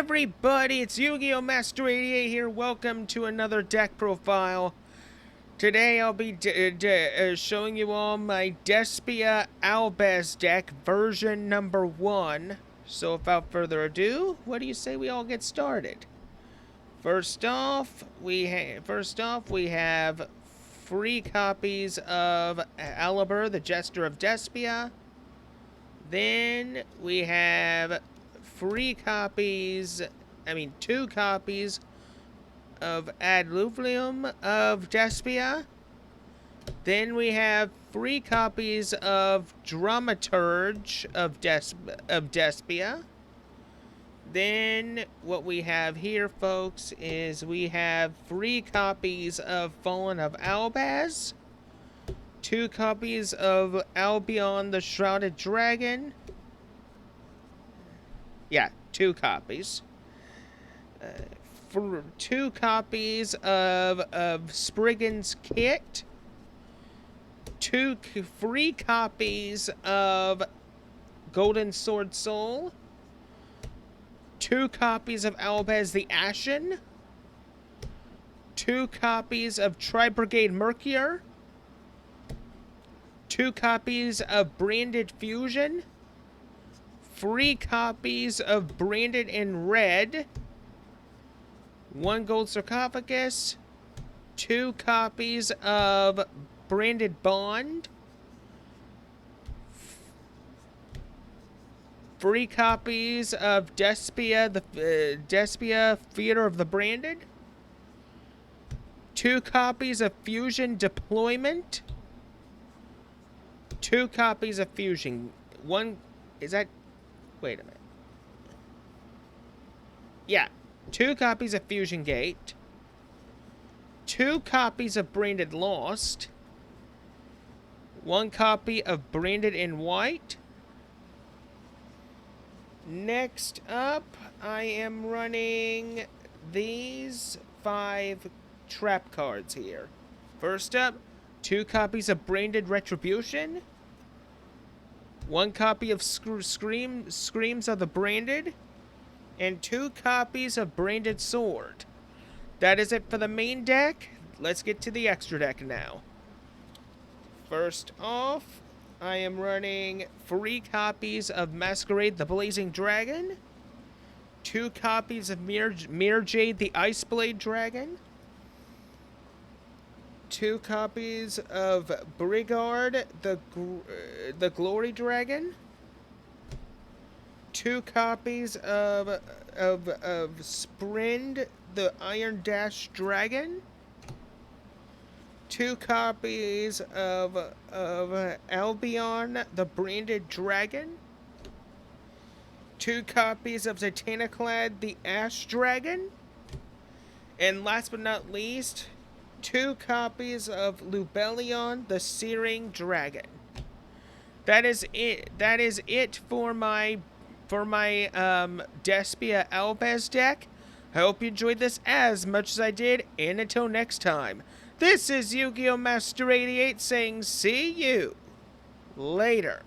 everybody, it's Yu-Gi-Oh! Master 88 here. Welcome to another deck profile. Today I'll be showing you all my Despia Albaz deck version number 1. So without further ado, what do you say we all get started? First off, we have free copies of Albaz, the Jester of Despia. Then we have two copies of Adluvium of Despia. Then we have free copies of Dramaturge of Despia. Then what we have here, folks, is we have free copies of Fallen of Albaz. 2 copies of Albion the Shrouded Dragon. Yeah, 2 copies. For 2 copies of Spriggan's Kit. 2 free copies of Golden Sword Soul. 2 copies of Albaz the Ashen. 2 copies of Tri-Brigade Mercure. 2 copies of Branded Fusion. Free copies of Branded in Red. 1 gold sarcophagus. 2 copies of Branded Bond. Free copies of Despia, Despia Theater of the Branded. 2 copies of Fusion Deployment. 2 copies of Fusion. Wait a minute. Yeah. 2 copies of Fusion Gate. 2 copies of Branded Lost. 1 copy of Branded in White. Next up, I am running these 5 trap cards here. First up, 2 copies of Branded Retribution. 1 copy of Screams of the Branded. And 2 copies of Branded Sword. That is it for the main deck. Let's get to the extra deck now. First off, I am running 3 copies of Masquerade the Blazing Dragon. 2 copies of Mirror Jade the Iceblade Dragon. 2 copies of Brigard the Glory Dragon. 2 copies of Sprind the Iron Dash Dragon. 2 copies of Albion the Branded Dragon. 2 copies of Titaniclad the Ash Dragon. And last but not least, 2 copies of Lubellion the Searing Dragon. That is it. That is it for my Despia Albaz deck. I hope you enjoyed this as much as I did, and until next time, this is Yu-Gi-Oh! Master 88 saying see you later.